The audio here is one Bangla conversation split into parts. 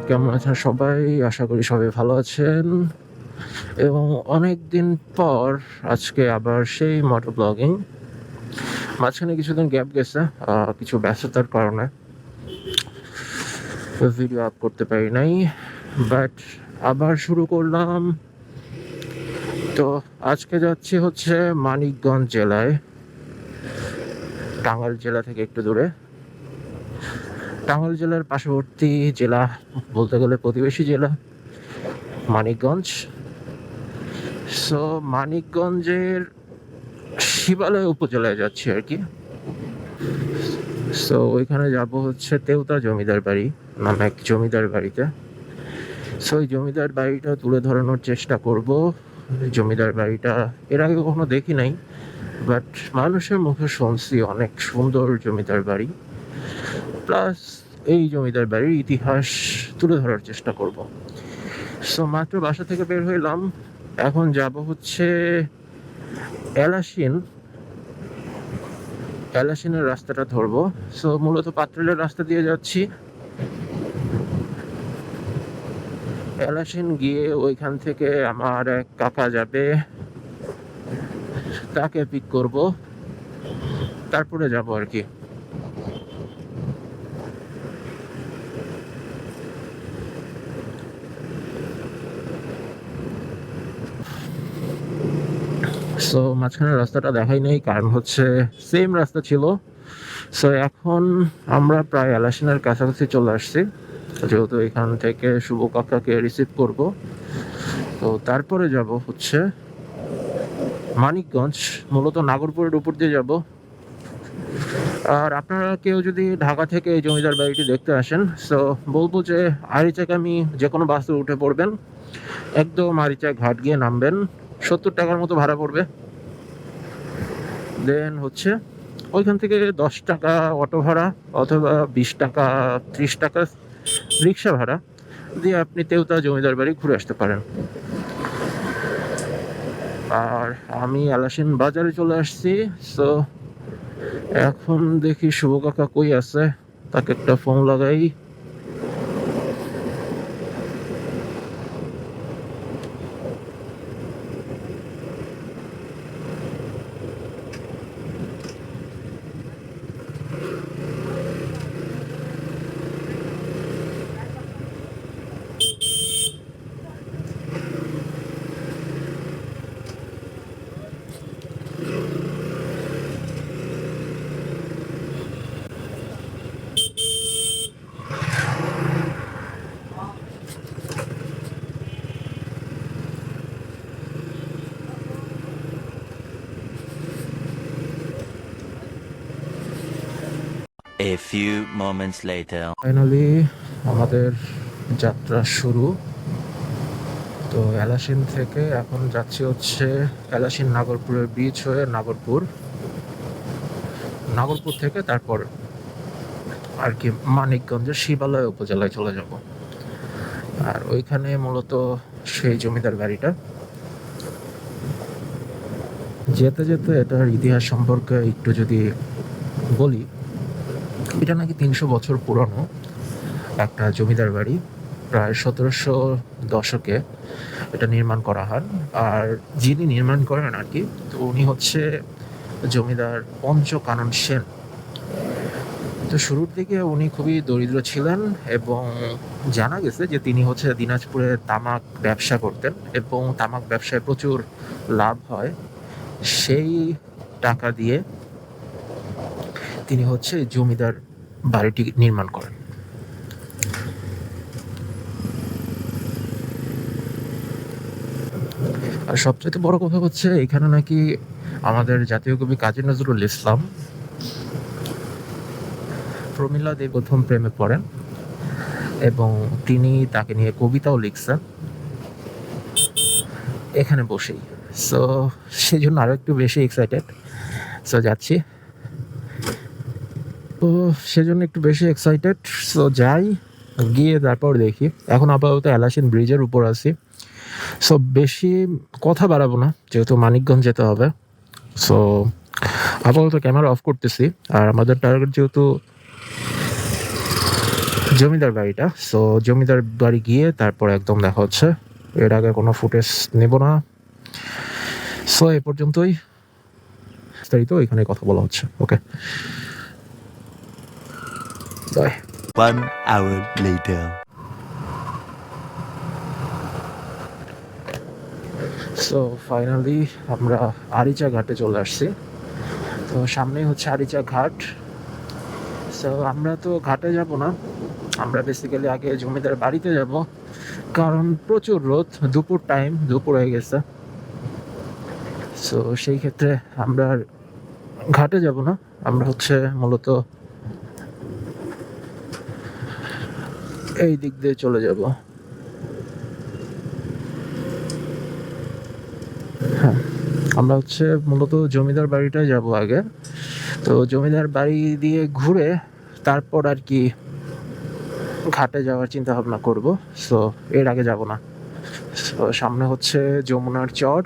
কেমন আছেন সবাই? আশা করি সবাই ভালো আছেন এবং অনেকদিন পর আজকে আবার সেই মোটো ব্লগিং। মাঝখানে কিছুদিন গ্যাপ গেছে কিছু ব্যস্ততার কারণে ভিডিও আপ করতে পারি নাই, বাট আবার শুরু করলাম। তো আজকে যাচ্ছি হচ্ছে মানিকগঞ্জ জেলায়, টাঙ্গাইল জেলা থেকে একটু দূরে। টাঙ্গাইল জেলার পার্শ্ববর্তী জেলা, বলতে গেলে প্রতিবেশী জেলা মানিকগঞ্জ। সো মানিকগঞ্জের শিবালয় উপজেলায় যাচ্ছি আর কি। সো ওইখানে যাব হচ্ছে তেওতা জমিদার বাড়ি নামে এক জমিদার বাড়িতে। সো ওই জমিদার বাড়িটা তুলে ধরানোর চেষ্টা করব। জমিদার বাড়িটা এর আগে কখনো দেখি নাই, বাট মানুষের মুখে শুনছি অনেক সুন্দর জমিদার বাড়ি। প্লাস এই জমিদার বাড়ির ইতিহাস তুলে ধরার চেষ্টা করব। সো মাত্র বাসা থেকে বের হইলাম, এখন যাব হচ্ছে এলাসিনের রাস্তাটা ধরবো। সো মূলত পাত্রেলের রাস্তা দিয়ে যাচ্ছি। এলাসিন গিয়ে ওইখান থেকে আমার এক কাকা যাবে, তাকে পিক করব, তারপরে যাব আর কি। সো মাঝখানে রাস্তাটা দেখাই নেই, কারণ হচ্ছে সেম রাস্তা ছিল। সো এখন আমরা প্রায় এলাসিনের কাছাকাছি চলে আসছি, যেহেতু এখান থেকে শুভ কাকাকে রিসিভ করব। তো তারপরে যাব হচ্ছে মানিকগঞ্জ, মূলত নাগরপুরের উপর দিয়ে যাব। আর আপনারা কেউ যদি ঢাকা থেকে এই জমিদার বাড়িটি দেখতে আসেন, সো বলবো যে আরিচাকামি যে কোনো বাসে উঠে পড়বেন, একদম আরিচা ঘাট গিয়ে নামবেন, 70 টাকার মতো ভাড়া পড়বে। দেন হচ্ছে ওইখান থেকে 10 টাকা অটো ভাড়া অথবা 20 টাকা 30 টাকা রিক্সা ভাড়া দিয়ে আপনি তেওতা জমিদার বাড়ি ঘুরে আসতে পারেন। আর আমি এলাসিন বাজারে চলে আসছি। সো এখন দেখি শুভ কাকা কই আছে, তাকে একটা ফোন লাগাই। A few moments later. Finally আমাদের যাত্রা শুরু। তো এলাসিন থেকে এখন যাচ্ছি হচ্ছে এলাসিন নাগরপুরের ব্রিজ হয়ে নাগরপুর থেকে তারপর আর কি মানিকগঞ্জের শিবালয় উপজেলায় চলে যাব। আর ওইখানে মূলত সেই জমিদার বাড়িটা। যেতে যেতে এটার ইতিহাস সম্পর্কে একটু যদি বলি, এটা নাকি 300 বছর পুরনো একটা জমিদার বাড়ি। প্রায় 1700 দশকে এটা নির্মাণ করা হয়। আর যিনি নির্মাণ করেন আর কি, তো উনি হচ্ছে জমিদার পঞ্চকানন সেন। তো শুরুর দিকে উনি খুবই দরিদ্র ছিলেন এবং জানা গেছে যে তিনি হচ্ছে দিনাজপুরে তামাক ব্যবসা করতেন এবং তামাক ব্যবসায় প্রচুর লাভ হয়। সেই টাকা দিয়ে তিনি হচ্ছে জমিদার বাড়িটি নির্মাণ করেন। আর সবচেয়ে বড় কথা হচ্ছে এখানে নাকি আমাদের জাতীয় কবি কাজী নজরুল ইসলাম প্রমীলা দেবী প্রথম প্রেমে পড়েন এবং তিনি তাকে নিয়ে কবিতাও লিখছেন এখানে বসেই। সো সেই জন্য আরো একটু বেশি এক্সাইটেড। সো যাচ্ছি, তো সেজন্য একটু বেশি এক্সাইটেড। সো যাই, গিয়ে তারপর দেখি। এখন আপাতত এলাসিন ব্রিজের উপর আছি। সো বেশি কথা বাড়াবো না, যেহেতু মানিকগঞ্জ যেতে হবে। সো আপাতত ক্যামেরা অফ করতেছি। আর আমাদের টার্গেট যেহেতু জমিদার বাড়িটা। সো জমিদার বাড়ি গিয়ে তারপর একদম দেখা হচ্ছে। এর আগে কোনো ফুটেজ নেব না। সো এ পর্যন্তই, বিস্তারিত এখানে কথা বলা হচ্ছে। Okay, bye. 1 hour later. So finally আমরা আরিচা ঘাটে চলে আসছি। তো সামনেই হচ্ছে আরিচা ঘাট। সো আমরা তো ঘাটে যাব না, আমরা বেসিক্যালি আগে জমিদার বাড়িতে যাব, কারণ প্রচুর রোদ, দুপুর হয়ে গেছে। সো সেই ক্ষেত্রে আমরা আর ঘাটে যাব না, আমরা হচ্ছে মূলত এই দিক দিয়ে চলে যাব। হ্যাঁ, আমরা হচ্ছে মূলত জমিদার বাড়িটাই যাব আগে। তো জমিদার বাড়ি দিয়ে ঘুরে তারপর আর কি ঘাটে যাওয়ার চিন্তা ভাবনা করব। সো এর আগে যাব না। সো সামনে হচ্ছে যমুনার চর।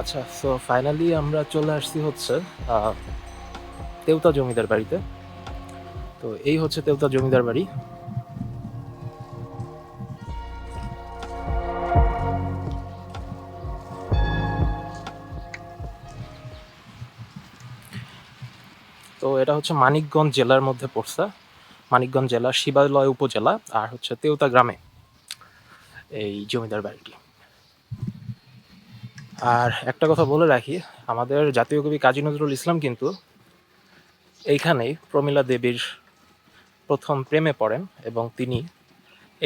আচ্ছা, সো ফাইনালি আমরা চলে আসছি হচ্ছে তেওতা জমিদার বাড়িতে। তো এই হচ্ছে তেওতা জমিদার বাড়ি। তো এটা হচ্ছে মানিকগঞ্জ জেলার মধ্যে পড়ছে, মানিকগঞ্জ জেলা, শিবালয় উপজেলা, আর হচ্ছে তেওতা গ্রামে এই জমিদার বাড়িটি। আর একটা কথা বলে রাখি, আমাদের জাতীয় কবি কাজী নজরুল ইসলাম কিন্তু এইখানেই প্রমীলা দেবীর প্রথম প্রেমে পড়েন এবং তিনি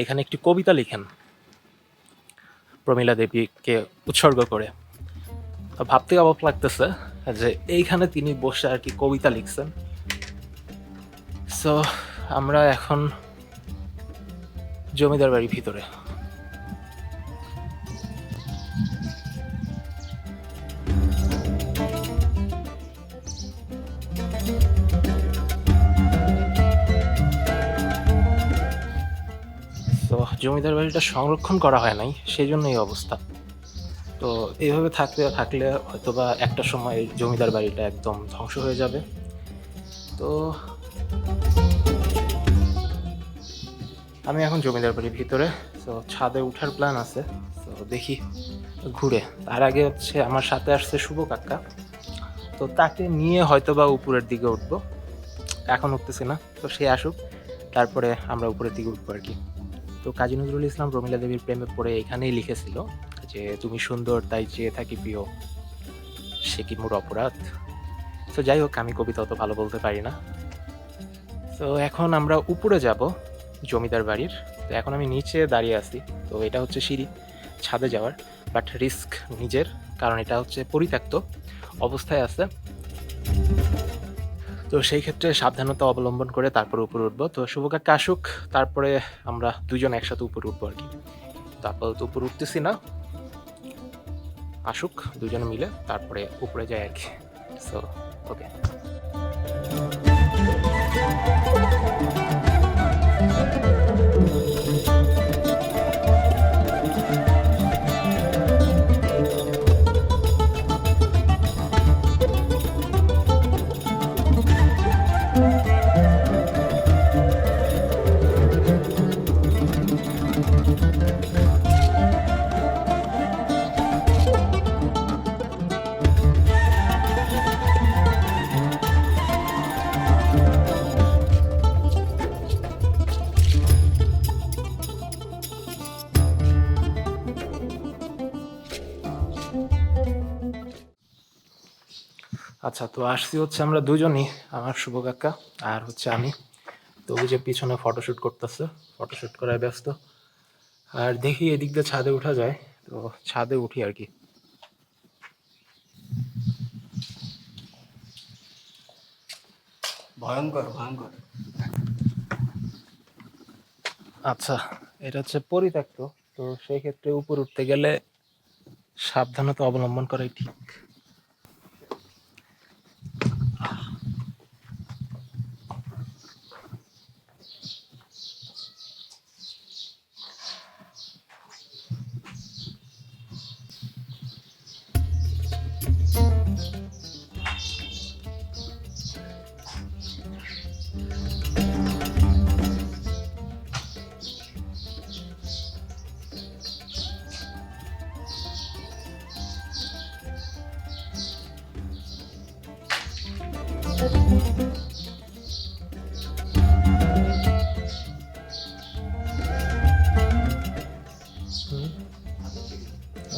এখানে একটি কবিতা লিখেন প্রমীলা দেবীকে উৎসর্গ করে। তো ভাবতে অবাক লাগতেছে যে এইখানে তিনি বসে আর কি কবিতা লিখছেন। সো আমরা এখন জমিদার বাড়ির ভিতরে। তো জমিদার বাড়িটা সংরক্ষণ করা হয় নাই, সেই জন্য এই অবস্থা। তো এইভাবে থাকলে হয়তোবা একটা সময় জমিদার বাড়িটা একদম ধ্বংস হয়ে যাবে। তো আমি এখন জমিদার বাড়ির ভিতরে। তো ছাদে উঠার প্ল্যান আছে, তো দেখি ঘুরে। তার আগে হচ্ছে আমার সাথে আসছে শুভ কাকা, তো তাকে নিয়ে হয়তোবা উপরের দিকে উঠবো। এখন উঠতেছি না, তো সে আসুক, তারপরে আমরা উপরের দিকে উঠবো আর কি। তো কাজী নজরুল ইসলাম প্রমীলা দেবীর প্রেমে পড়ে এখানেই লিখেছিল যে তুমি সুন্দর তাই চেয়ে থাকি প্রিয়, সে কি মোর অপরাধ। তো যাই হোক, আমি কবিতা অত ভালো বলতে পারি না। তো এখন আমরা উপরে যাব জমিদার বাড়ির। তো এখন আমি নিচে দাঁড়িয়ে আছি। তো এটা হচ্ছে সিঁড়ি ছাদে যাওয়ার, বাট রিস্ক নিজের, কারণ এটা হচ্ছে পরিত্যক্ত অবস্থায় আছে। তো সেই ক্ষেত্রে সাবধানতা অবলম্বন করে তারপরে উপরে উঠবো। তো শুভকাকা আসুক, তারপরে আমরা দুজন একসাথে উপরে উঠবো আর কি। তারপর তো উপরে উঠতেছি না, আসুক দুজনে মিলে, তারপরে উপরে যাই আর কি। So okay. আচ্ছা, তো আসছি হচ্ছে আমরা দুজনই, আমার শুভ কাকা আর হচ্ছে আমি। তো ওই যে পিছনে ফটোশ্যুট করতেছে, ফটোশ্যুট করায় ব্যস্ত। আর দেখি এদিক দিয়ে ছাদে উঠা যায়, তো ছাদে উঠি আর কি। ভয়ঙ্কর ভয়ঙ্কর। আচ্ছা, এটা হচ্ছে পরিত্যক্ত, তো সেই ক্ষেত্রে উপর উঠতে গেলে সাবধানতা অবলম্বন করাই ঠিক।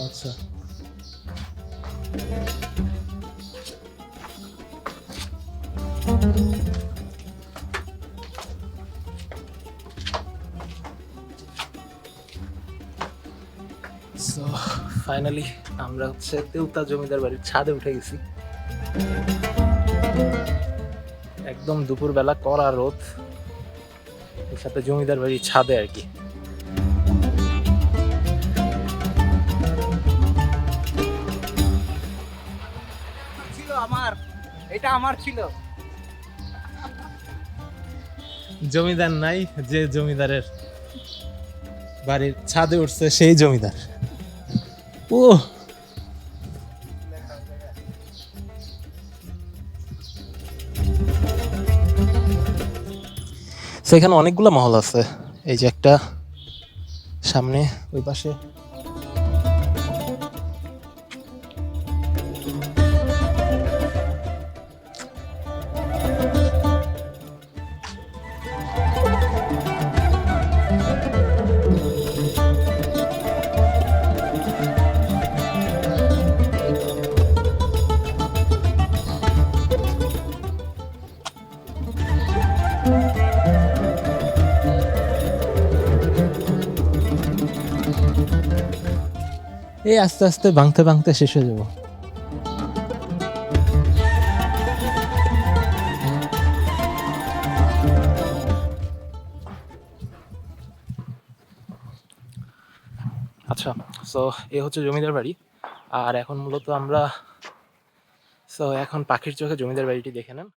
আচ্ছা, সো ফাইনালি আমরা হচ্ছে তেউতা জমিদার বাড়ির ছাদে উঠে গেছি। একদম দুপুরবেলা কড়া রোদ, এর সাথে জমিদার বাড়ির ছাদে আর কি। ছিল আমার, এটা আমার ছিল। জমিদার নাই, যে জমিদারের বাড়ির ছাদে উঠছে সেই জমিদার। ও সেখানে অনেকগুলো মহল আছে, এই যে একটা সামনে, ওই পাশে। এই আস্তে আস্তে ভাঙতে ভাঙতে শেষ হয়ে যাবো। আচ্ছা, সো এ হচ্ছে জমিদার বাড়ি। আর এখন মূলত আমরা, সো এখন পাখির চোখে জমিদার বাড়িটি দেখে নেন।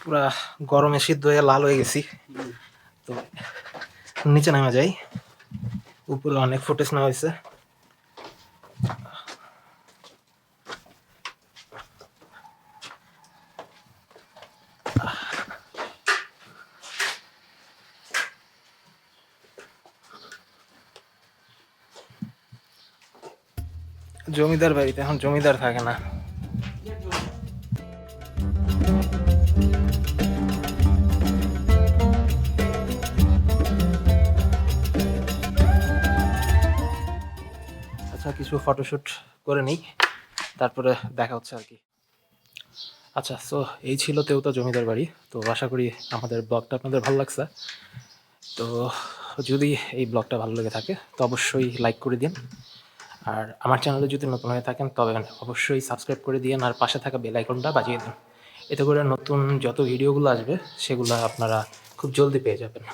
পুরা গরমে সিদ্ধ হয়ে লাল হয়ে গেছি। তো নিচে নামা যাই, উপরে অনেক ফুটেজ নেওয়া হয়েছে। জমিদার বাড়িতে এখন জমিদার থাকে না। আচ্ছা, কিছু ফটোশুট করে নিই, তারপরে দেখা হচ্ছে আর কি। আচ্ছা, সো এই ছিল তেউতা জমিদার বাড়ি। তো আশা করি আমাদের ব্লগটা আপনাদের ভালো লাগছে। তো যদি এই ব্লগটা ভালো লেগে থাকে তো অবশ্যই লাইক করে দিন, আর আমার চ্যানেলে যদি নতুন হয়ে থাকেন তবে অবশ্যই সাবস্ক্রাইব করে দিন, আর পাশে থাকা বেল আইকনটা বাজিয়ে দিন। এতে করে নতুন যত ভিডিওগুলো আসবে সেগুলো আপনারা খুব জলদি পেয়ে যাবেন।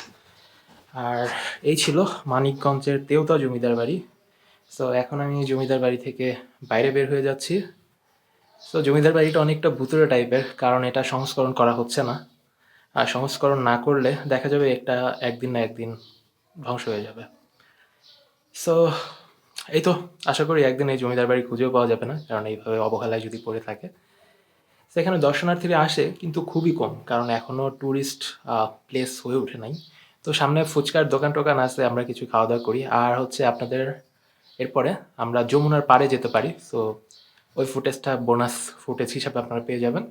আর এই ছিল মানিকগঞ্জের তেউতা জমিদার বাড়ি। সো এখন আমি জমিদার বাড়ি থেকে বাইরে বের হয়ে যাচ্ছি। সো জমিদার বাড়িটা অনেকটা ভুতুড়ে টাইপের, কারণ এটা সংস্করণ করা হচ্ছে না। আর সংস্করণ না করলে দেখা যাবে এটা একদিন না একদিন ধ্বংস হয়ে যাবে। সো এই তো, আশা করি একদিন এই জমিদার বাড়ি খুঁজেও পাওয়া যাবে না, কারণ এইভাবে অবহেলায় যদি পড়ে থাকে। সেখানে দর্শনার্থীরা আসে কিন্তু খুবই কম, কারণ এখনও ট্যুরিস্ট প্লেস হয়ে ওঠে নাই। তো সামনে ফুচকার দোকান টোকান আছে, আমরা কিছু খাওয়া দাওয়া করি। আর হচ্ছে আপনাদের এরপরে আমরা যমুনার পাড়ে যেতে পারি। সো ওই ফুটেজটা বোনাস ফুটেজ হিসাবে আপনারা পেয়ে যাবেন।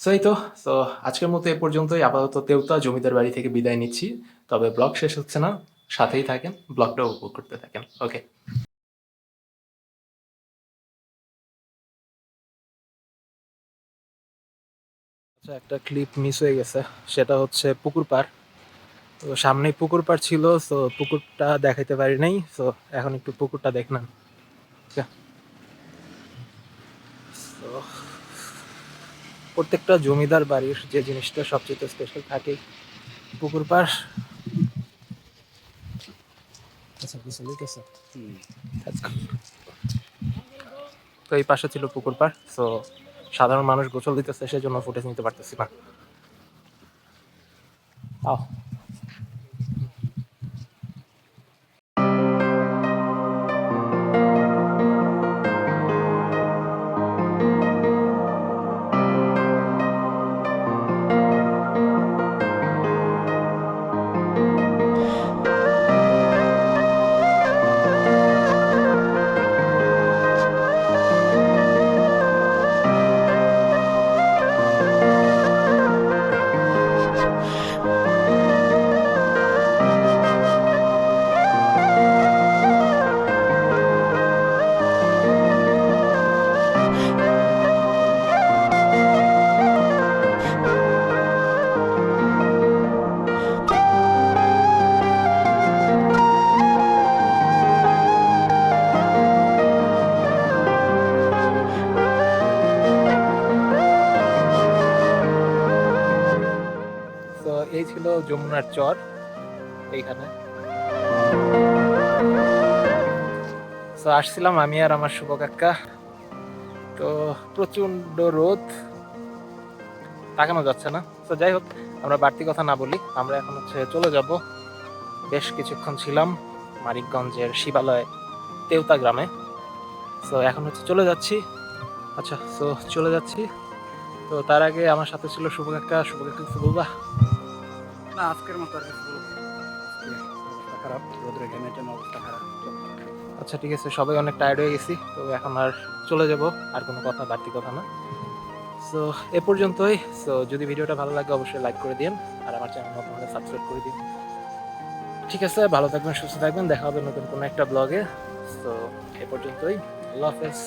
সো এই তো, সো আজকের মতো এ পর্যন্তই। আপাতত তেউতা জমিদার বাড়ি থেকে বিদায় নিচ্ছি, তবে ব্লগ শেষ হচ্ছে না, সাথেই থাকেন, ব্লগটা উপভোগ করতে থাকেন। ওকে। আচ্ছা, একটা ক্লিপ মিস হয়ে গেছে, সেটা হচ্ছে পুকুর পাড়। তো সামনেই পুকুর পাড় ছিল, সো পুকুরটা দেখাইতে পারি নাই। সো এখন একটু পুকুরটা দেখলাম। তো প্রত্যেকটা জমিদার বাড়ির যে জিনিসটা সবচেয়ে স্পেশাল থাকে, পুকুর পাড়। আচ্ছা, কিছু লিখেছে। তো এই পাশে ছিল পুকুর পাড়। সো সাধারণ মানুষ গোসল দিতেছে, সেজন্য ফুটেজ নিতে পারতেছি না। আও। তো এই ছিল যমুনার চর এইখানে। তো আসছিলাম আমি আর আমার শুভ কাকা। তো প্রচন্ড রোদ, তাকানো যাচ্ছে না। তো যাই হোক, আমরা বাড়তি কথা না বলি, আমরা এখন হচ্ছে চলে যাব। বেশ কিছুক্ষণ ছিলাম মানিকগঞ্জের শিবালয় তেউতা গ্রামে। তো এখন হচ্ছে চলে যাচ্ছি। আচ্ছা, তো চলে যাচ্ছি। তো তার আগে আমার সাথে ছিল শুভ কাকা। শুভ কাকা কিছু বলবা? না, আজকের মতো আর কিছু বলবো না। আজকে অবস্থা খারাপ, রোদের ঘেমের জন্য অবস্থা খারাপ। আচ্ছা, ঠিক আছে, সবাই অনেক টায়ার্ড হয়ে গেছি, তো এখন আর চলে যাব। আর কোনো কথা, বাড়তি কথা না। সো এ পর্যন্তই। সো যদি ভিডিওটা ভালো লাগে অবশ্যই লাইক করে দিন, আর আমার চ্যানেল নতুন হলে সাবস্ক্রাইব করে দিন। ঠিক আছে, ভালো থাকবেন, সুস্থ থাকবেন, দেখা হবে নতুন কোনো একটা ব্লগে। সো এ পর্যন্তই, আল্লাহ হাফেজ।